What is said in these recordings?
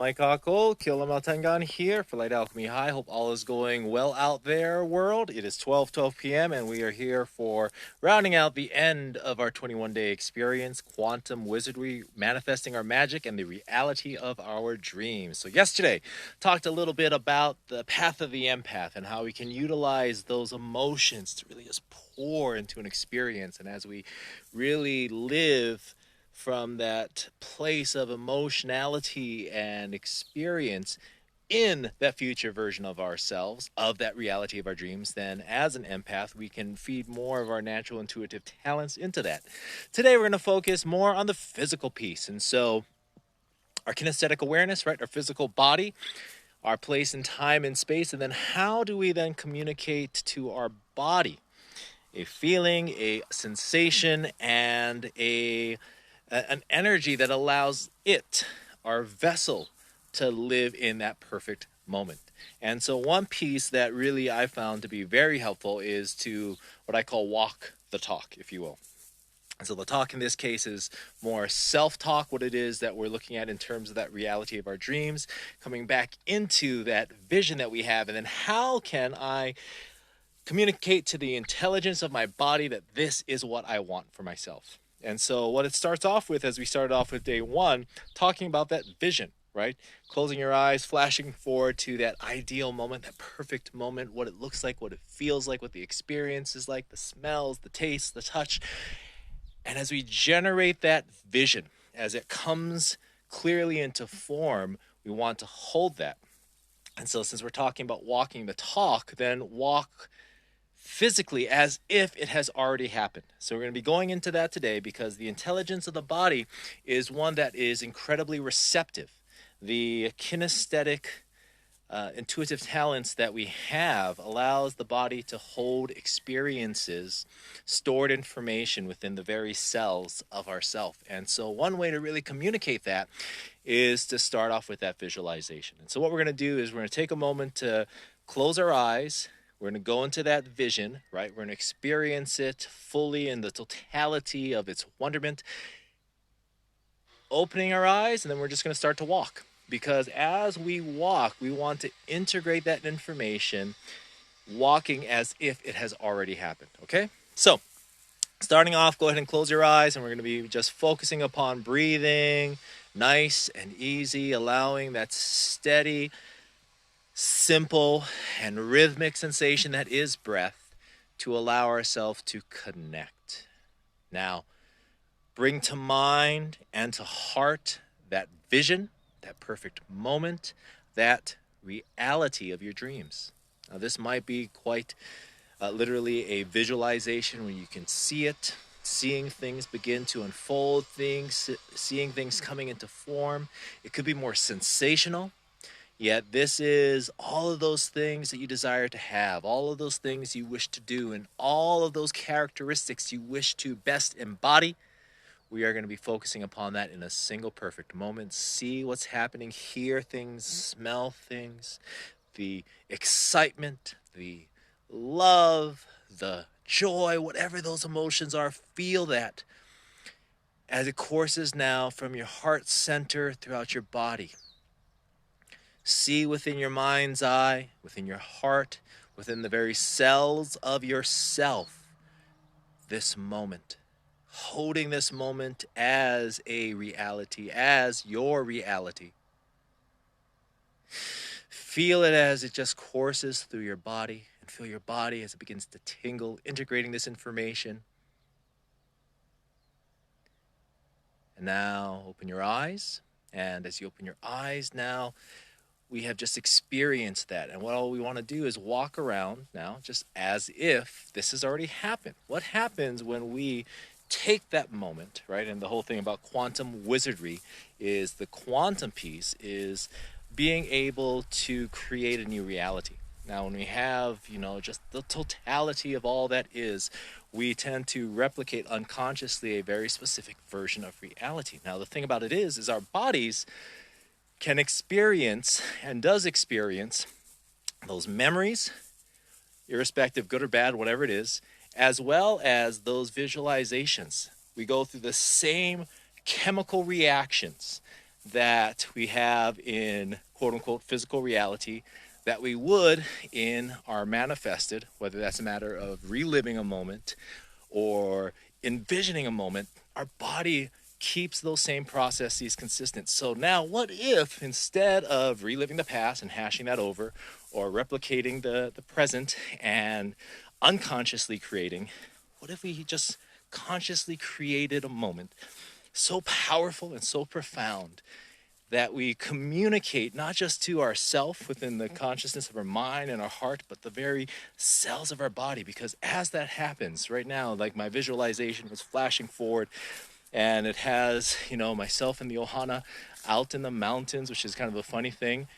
Mike Akol, Kilamatangan here for Light Alchemy High. Hope all is going well out there, world. It is 12 p.m. and we are here for rounding out the end of our 21-day experience, Quantum Wizardry, manifesting our magic and the reality of our dreams. So yesterday, talked a little bit about the path of the empath and how we can utilize those emotions to really just pour into an experience. And as we really live from that place of emotionality and experience in that future version of ourselves, of that reality of our dreams, then as an empath, we can feed more of our natural intuitive talents into that. Today, we're going to focus more on the physical piece. And so, our kinesthetic awareness, right? Our physical body, our place in time and space, and then how do we then communicate to our body? A feeling, a sensation, and an energy that allows it, our vessel, to live in that perfect moment. And so one piece that really I found to be very helpful is to what I call walk the talk, if you will. And so the talk in this case is more self-talk, what it is that we're looking at in terms of that reality of our dreams, coming back into that vision that we have, and then how can I communicate to the intelligence of my body that this is what I want for myself. And so what it starts off with, as we started off with day one, talking about that vision, right? Closing your eyes, flashing forward to that ideal moment, that perfect moment, what it looks like, what it feels like, what the experience is like, the smells, the taste, the touch. And as we generate that vision, as it comes clearly into form, we want to hold that. And so since we're talking about walking the talk, then walk physically as if it has already happened. So we're going to be going into that today because the intelligence of the body is one that is incredibly receptive. The kinesthetic intuitive talents that we have allows the body to hold experiences, stored information within the very cells of ourself. And so one way to really communicate that is to start off with that visualization. And so what we're going to do is we're going to take a moment to close our eyes. We're going to go into that vision, right? We're going to experience it fully in the totality of its wonderment. Opening our eyes, and then we're just going to start to walk. Because as we walk, we want to integrate that information, walking as if it has already happened, okay? So, starting off, go ahead and close your eyes, and we're going to be just focusing upon breathing, nice and easy, allowing that steady, simple and rhythmic sensation that is breath to allow ourselves to connect. Now, bring to mind and to heart that vision, that perfect moment, that reality of your dreams. Now, this might be quite literally a visualization when you can see it, seeing things begin to unfold, seeing things coming into form. It could be more sensational. Yet this is all of those things that you desire to have, all of those things you wish to do, and all of those characteristics you wish to best embody. We are going to be focusing upon that in a single perfect moment. See what's happening, hear things, smell things, the excitement, the love, the joy, whatever those emotions are, feel that as it courses now from your heart center throughout your body. See within your mind's eye, within your heart, within the very cells of yourself, this moment. Holding this moment as a reality, as your reality. Feel it as it just courses through your body, and feel your body as it begins to tingle, integrating this information. And now open your eyes, and as you open your eyes now, we have just experienced that. And what all we want to do is walk around now just as if this has already happened. What happens when we take that moment, right? And the whole thing about quantum wizardry is the quantum piece is being able to create a new reality. Now, when we have, just the totality of all that is, we tend to replicate unconsciously a very specific version of reality. Now, the thing about it is our bodies can experience and does experience those memories, irrespective, good or bad, whatever it is, as well as those visualizations. We go through the same chemical reactions that we have in quote unquote physical reality that we would in our manifested, whether that's a matter of reliving a moment or envisioning a moment, our body keeps those same processes consistent. So now, what if instead of reliving the past and hashing that over or replicating the present and unconsciously creating, what if we just consciously created a moment so powerful and so profound that we communicate not just to ourself within the consciousness of our mind and our heart, but the very cells of our body? Because as that happens right now, like my visualization was flashing forward, and it has, you know, myself and the Ohana out in the mountains, which is kind of a funny thing.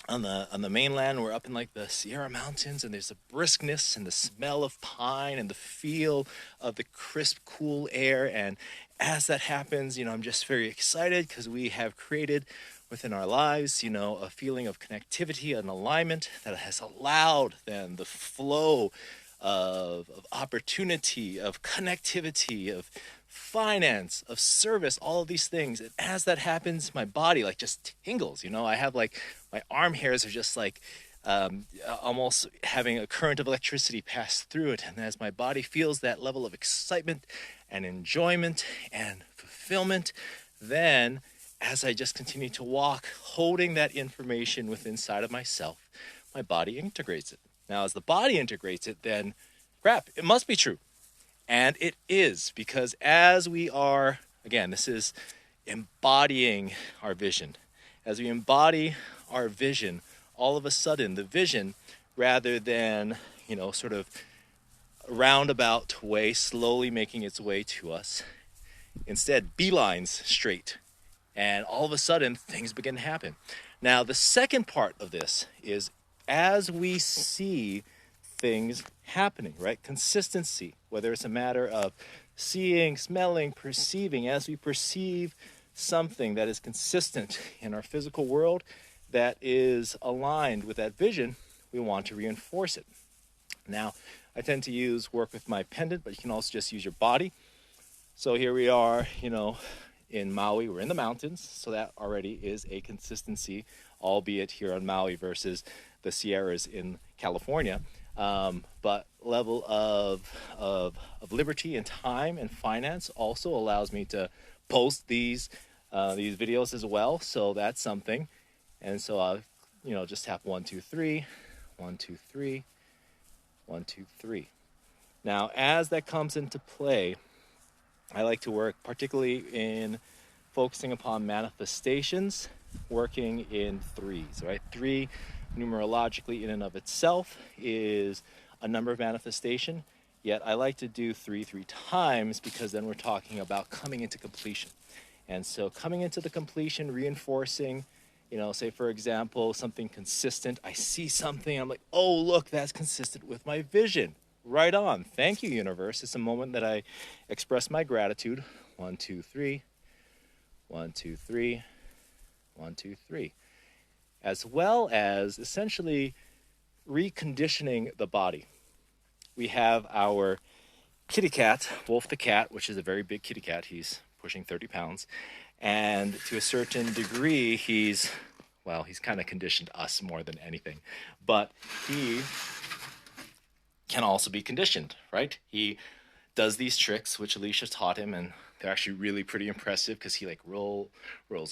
On the mainland, we're up in like the Sierra Mountains, and there's a briskness and the smell of pine and the feel of the crisp, cool air. And as that happens, you know, I'm just very excited because we have created within our lives, you know, a feeling of connectivity and alignment that has allowed then the flow of opportunity, of connectivity, of finance, of service, all of these things. And as that happens, my body like just tingles. You know, I have like my arm hairs are just like almost having a current of electricity pass through it. And as my body feels that level of excitement and enjoyment and fulfillment, then as I just continue to walk, holding that information within inside of myself, my body integrates it. Now, as the body integrates it, then crap, it must be true. And it is, because as we are, again, this is embodying our vision. As we embody our vision, all of a sudden, the vision, rather than, you know, sort of roundabout way, slowly making its way to us, instead beelines straight. And all of a sudden, things begin to happen. Now, the second part of this is as we see things happening, right? Consistency, whether it's a matter of seeing, smelling, perceiving, as we perceive something that is consistent in our physical world that is aligned with that vision, we want to reinforce it. Now, I tend to work with my pendant, but you can also just use your body. So here we are, you know, in Maui, we're in the mountains, so that already is a consistency, albeit here on Maui versus the Sierras in California. But level of liberty and time and finance also allows me to post these videos as well. So that's something. And so I'll, you know, just tap 1, 2, 3, 1, 2, 3, 1, 2, 3. Now, as that comes into play, I like to work particularly in focusing upon manifestations, working in threes, right? 3 numerologically in and of itself is a number of manifestation, yet I like to do 3 times because then we're talking about coming into completion. And so coming into the completion, reinforcing, you know, say for example, something consistent. I see something, I'm like, oh, look, that's consistent with my vision. Right on. Thank you, universe. It's a moment that I express my gratitude. 1, 2, 3, 1, 2, 3, 1, 2, 3. As well as essentially reconditioning the body. We have our kitty cat, Wolf the cat, which is a very big kitty cat. He's pushing 30 pounds. And to a certain degree, he's kind of conditioned us more than anything. But he can also be conditioned, right? He does these tricks, which Alicia taught him, and they're actually really pretty impressive because he like rolls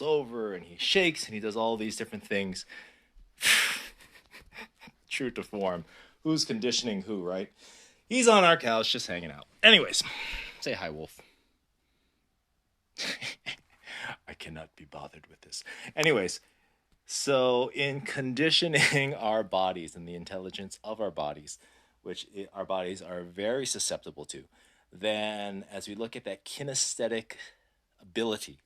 over and he shakes and he does all these different things. True to form. Who's conditioning who, right? He's on our couch just hanging out. Anyways, say hi, Wolf. I cannot be bothered with this. Anyways, so in conditioning our bodies and the intelligence of our bodies, which our bodies are very susceptible to, then as we look at that kinesthetic ability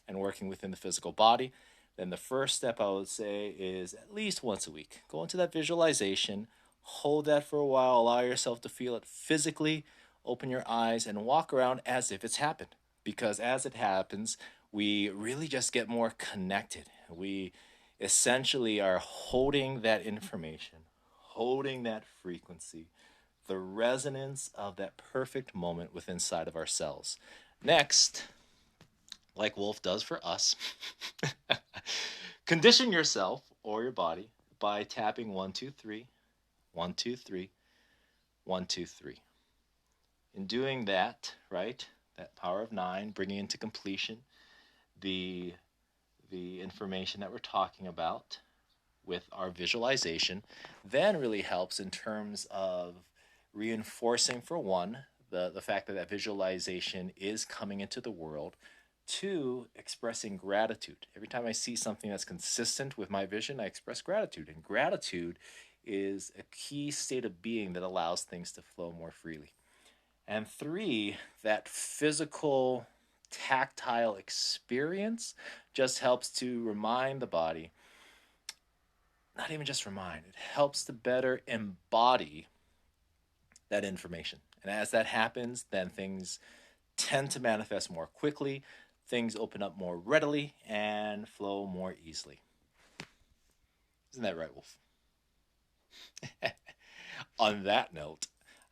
and working within the physical body, then the first step I would say is at least once a week. Go into that visualization, hold that for a while, allow yourself to feel it physically, open your eyes, and walk around as if it's happened. Because as it happens, we really just get more connected. We essentially are holding that information, holding that frequency, the resonance of that perfect moment within inside of ourselves. Next, like Wolf does for us. Condition yourself or your body by tapping 1, 2, 3, 1, 2, 3, 1, 2, 3. In doing that, right, that power of 9, bringing into completion the information that we're talking about with our visualization, then really helps in terms of reinforcing, for one, the fact that visualization is coming into the world. Two, expressing gratitude. Every time I see something that's consistent with my vision, I express gratitude. And gratitude is a key state of being that allows things to flow more freely. And three, that physical, tactile experience just helps to remind the body, not even just remind, it helps to better embody that information. And as that happens, then things tend to manifest more quickly, things open up more readily, and flow more easily. Isn't that right, Wolf? On that note,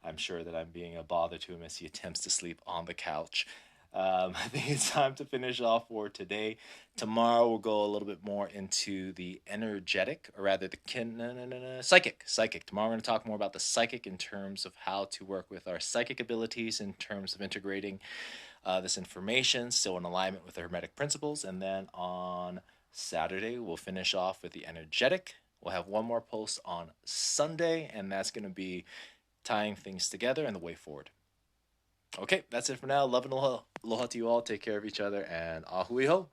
I'm sure that I'm being a bother to him as he attempts to sleep on the couch. I think it's time to finish off for today. Tomorrow we'll go a little bit more into the energetic, or rather the psychic. Tomorrow we're going to talk more about the psychic in terms of how to work with our psychic abilities in terms of integrating this information still in alignment with the Hermetic principles. And then on Saturday we'll finish off with the energetic. We'll have one more post on Sunday, and that's going to be tying things together and the way forward. Okay, that's it for now. Love and aloha to you all. Take care of each other, and ahui ho.